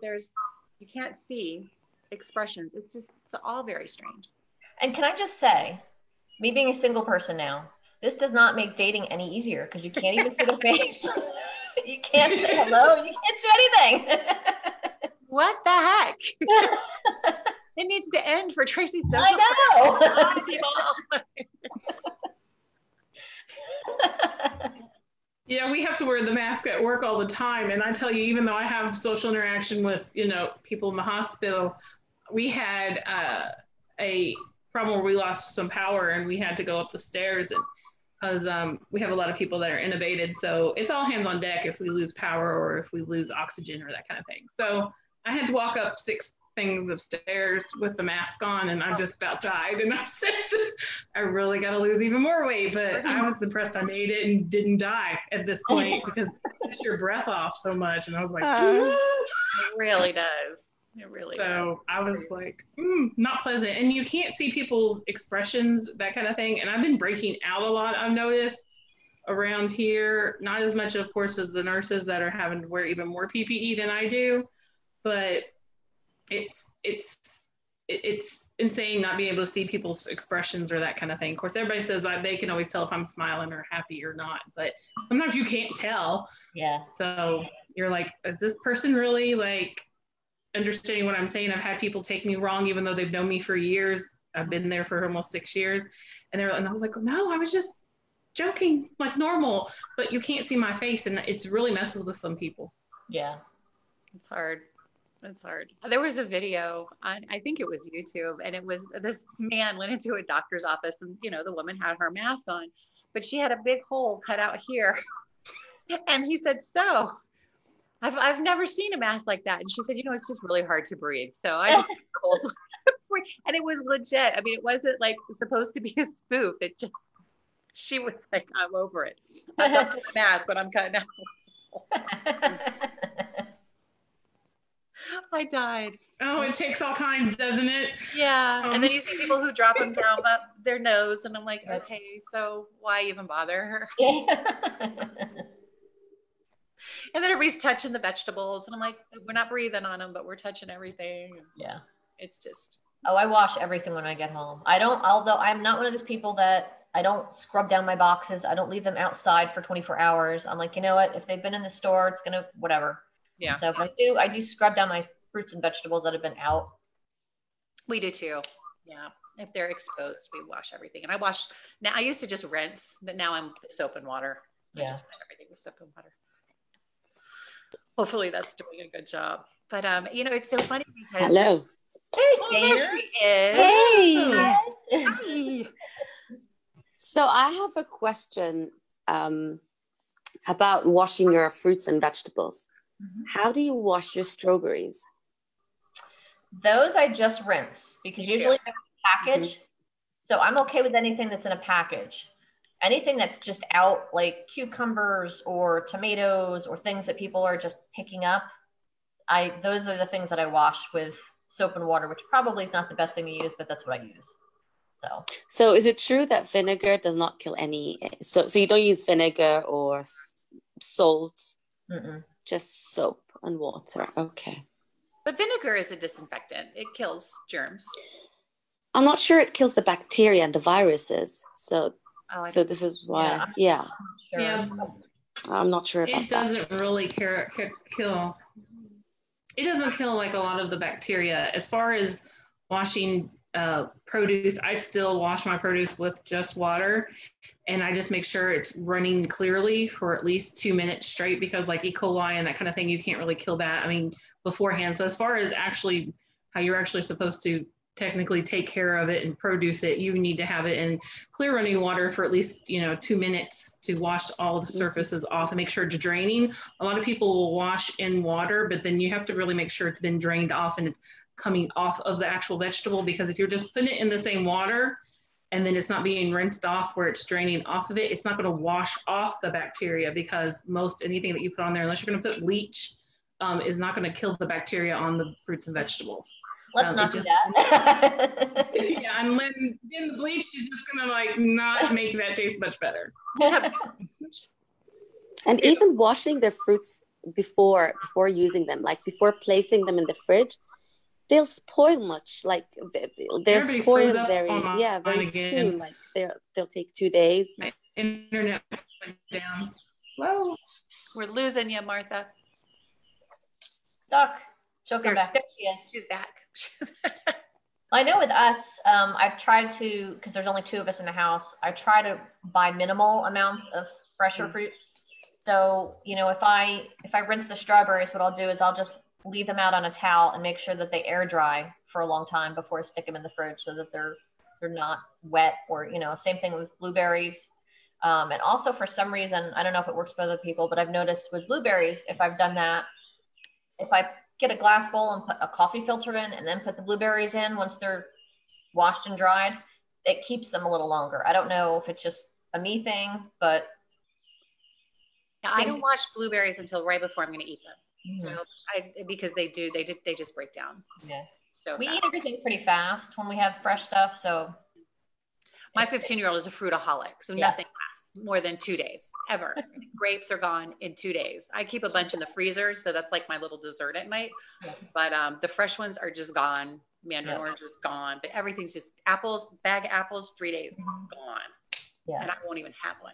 you can't see expressions. It's all very strange. And can I just say, me being a single person now, this does not make dating any easier because you can't even see their face. You can't say hello. You can't do anything. What the heck? It needs to end for Tracy's social. I know. Yeah, we have to wear the mask at work all the time. And I tell you, even though I have social interaction with, people in the hospital, we had a problem where we lost some power and we had to go up the stairs. And because we have a lot of people that are intubated. So it's all hands on deck if we lose power or if we lose oxygen or that kind of thing. So I had to walk up 6 things of stairs with the mask on and I just about died. And I said, I really got to lose even more weight, but I was impressed I made it and didn't die at this point because it takes your breath off so much. And I was like, it really does. It really does. So I was like, not pleasant. And you can't see people's expressions, that kind of thing. And I've been breaking out a lot, I've noticed around here, not as much, of course, as the nurses that are having to wear even more PPE than I do, but it's insane not being able to see people's expressions or that kind of thing. Of course, everybody says that they can always tell if I'm smiling or happy or not, but sometimes you can't tell. Yeah. So you're like, is this person really like understanding what I'm saying? I've had people take me wrong, even though they've known me for years. I've been there for almost 6 years. And I was like, no, I was just joking, like normal, but you can't see my face. And it's really messes with some people. Yeah. It's hard. It's hard. There was a video on, I think it was YouTube, and it was this man went into a doctor's office and, the woman had her mask on, but she had a big hole cut out here. And he said, so I've never seen a mask like that. And she said, it's just really hard to breathe. So I just, and it was legit. I mean, it wasn't like supposed to be a spoof. She was like, I'm over it. I'm done with the mask, but I'm cutting out. I died. Oh, it takes all kinds, doesn't it? Yeah. And then you see people who drop them down their nose, and I'm like, okay, so why even bother? And then everybody's touching the vegetables, and I'm like, we're not breathing on them, but we're touching everything. Yeah. It's just. Oh, I wash everything when I get home. Although I'm not one of those people that I don't scrub down my boxes. I don't leave them outside for 24 hours. I'm like, you know what? If they've been in the store, it's gonna whatever. Yeah. So I do scrub down my fruits and vegetables that have been out. We do too. Yeah. If they're exposed, we wash everything. And now I used to just rinse, but now I'm with soap and water. Yeah. I just wash everything with soap and water. Hopefully that's doing a good job. But it's so funny because Hello. there she is. Hey. Hi. So I have a question about washing your fruits and vegetables. Mm-hmm. How do you wash your strawberries? Those I just rinse because usually they're in a package. Mm-hmm. So I'm okay with anything that's in a package. Anything that's just out, like cucumbers or tomatoes or things that people are just picking up, those are the things that I wash with soap and water, which probably is not the best thing to use, but that's what I use. So is it true that vinegar does not kill any? So you don't use vinegar or salt, just soap and water. Okay. But vinegar is a disinfectant. It kills germs. I'm not sure it kills the bacteria and the viruses. So this is why. Yeah. I'm not sure about it doesn't really kill. It doesn't kill like a lot of the bacteria. As far as washing produce, I still wash my produce with just water, and I just make sure it's running clearly for at least 2 minutes straight, because like E. coli and that kind of thing, you can't really kill that, beforehand. So as far as actually how you're actually supposed to technically take care of it and produce it, you need to have it in clear running water for at least 2 minutes to wash all the surfaces off and make sure it's draining. A lot of people will wash in water, but then you have to really make sure it's been drained off and it's coming off of the actual vegetable, because if you're just putting it in the same water and then it's not being rinsed off where it's draining off of it, it's not going to wash off the bacteria, because anything that you put on there, unless you're going to put bleach, is not going to kill the bacteria on the fruits and vegetables. Let's not do that. Yeah, and then the bleach is just going to not make that taste much better. And even washing the fruits before using them, like before placing them in the fridge, they'll spoil much. Like they're spoiled very soon. Like they'll take 2 days. My internet went down. Hello. We're losing you, Martha. Doc, she'll come back. There she is. She's back. I know with us, I've tried to, because there's only 2 of us in the house, I try to buy minimal amounts of fresher fruits. So, if I rinse the strawberries, what I'll do is I'll just leave them out on a towel and make sure that they air dry for a long time before I stick them in the fridge, so that they're not wet, or, same thing with blueberries. And also for some reason, I don't know if it works for other people, but I've noticed with blueberries, if I've done that, if I get a glass bowl and put a coffee filter in and then put the blueberries in once they're washed and dried, it keeps them a little longer. I don't know if it's just a me thing, but I don't wash blueberries until right before I'm going to eat them. So because they just break down. Yeah. So we eat everything pretty fast when we have fresh stuff. So my 15-year-old is a fruitaholic, so nothing lasts more than 2 days ever. Grapes are gone in 2 days. I keep a bunch in the freezer, so that's like my little dessert at night. But the fresh ones are just gone. Mandarin orange is gone, but everything's just apples. Bag of apples, 3 days gone. Yeah, and I won't even have one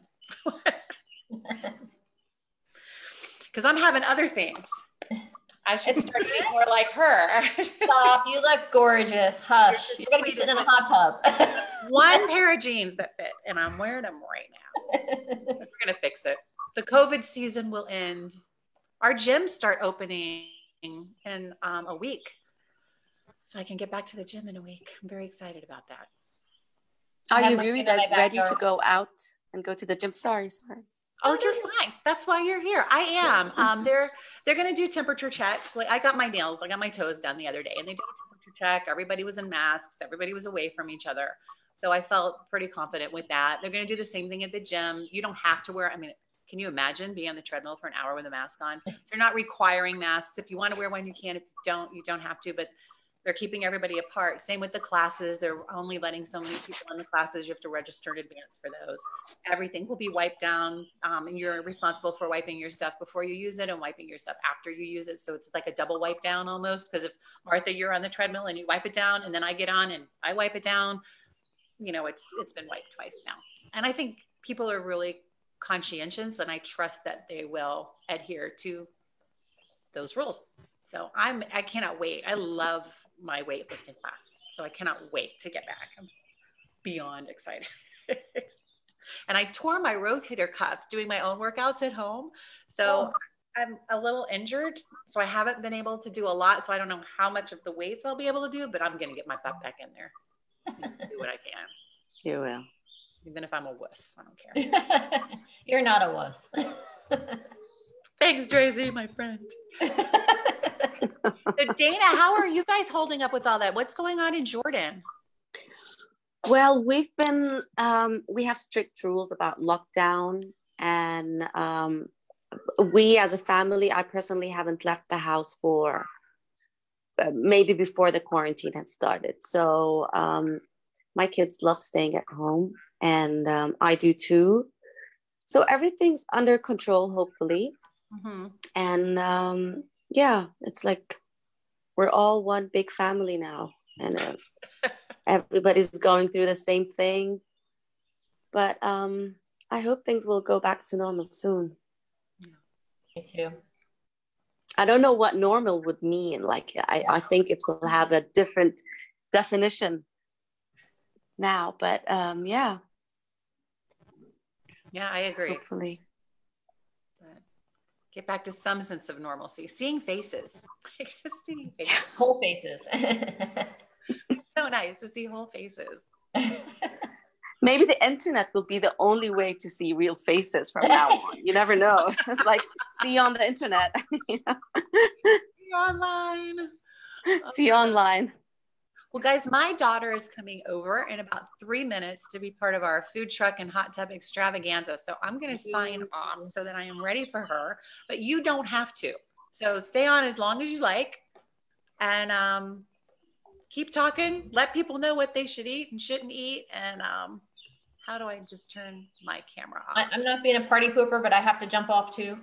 because I'm having other things. I should start eating more like her. Stop. You look gorgeous. Hush. You're going to be sitting in a hot tub. One pair of jeans that fit, and I'm wearing them right now. We're going to fix it. The COVID season will end. Our gyms start opening in a week. So I can get back to the gym in a week. I'm very excited about that. Are you really ready to go out and go to the gym? Sorry. Oh, you're fine. That's why you're here. I am. They're going to do temperature checks. Like I got my toes done the other day, and they did a temperature check. Everybody was in masks. Everybody was away from each other. So I felt pretty confident with that. They're going to do the same thing at the gym. You don't have to wear, can you imagine being on the treadmill for an hour with a mask on? So they're not requiring masks. If you want to wear one, you can. If you don't have to. But They're keeping everybody apart. Same with the classes. They're only letting so many people in the classes. You have to register in advance for those. Everything will be wiped down, and you're responsible for wiping your stuff before you use it and wiping your stuff after you use it. So it's like a double wipe down almost, because if Martha, you're on the treadmill and you wipe it down, and then I get on and I wipe it down, you know, it's been wiped twice now. And I think people are really conscientious, and I trust that they will adhere to those rules. So I cannot wait. I love my weightlifting class. So I cannot wait to get back. I'm beyond excited. And I tore my rotator cuff doing my own workouts at home. So I'm a little injured. So I haven't been able to do a lot. So I don't know how much of the weights I'll be able to do, but I'm going to get my butt back in there and do what I can. You will. Even if I'm a wuss, I don't care. You're not a wuss. Thanks, Tracy, my friend. So Dana, how are you guys holding up with all that? What's going on in Jordan? Well, we have strict rules about lockdown, and we as a family, I personally haven't left the house for maybe before the quarantine had started. So my kids love staying at home, and I do too. So everything's under control, hopefully. Mm-hmm. And yeah, it's like we're all one big family now, and everybody's going through the same thing. But I hope things will go back to normal soon. Me too. I don't know what normal would mean. Like, I think it will have a different definition now, but yeah. Yeah, I agree. Hopefully. But get back to some sense of normalcy. Seeing faces. Just seeing faces. Whole faces. So nice to see whole faces. Maybe the internet will be the only way to see real faces from now on. You never know. It's like, see you on the internet. You know? See you online. See you online. Well, guys, my daughter is coming over in about 3 minutes to be part of our food truck and hot tub extravaganza. So I'm going to sign off so that I am ready for her. But you don't have to. So stay on as long as you like. And keep talking. Let people know what they should eat and shouldn't eat. And how do I just turn my camera off? I'm not being a party pooper, but I have to jump off too.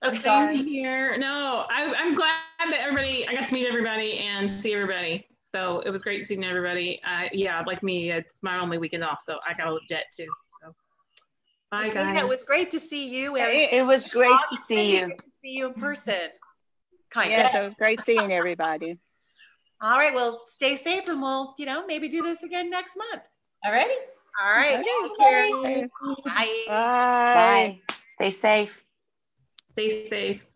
Okay. Same here. No, I'm glad that I got to meet everybody and see everybody. So it was great seeing everybody. Yeah, like me, it's my only weekend off, so I got a jet too. So bye, guys. It was great to see you. It was great to see you. To see you in person. Yes, it was great seeing everybody. All right. Well, stay safe, and we'll, maybe do this again next month. All righty. All right. Okay. Bye. Bye. Bye. Stay safe. Stay safe.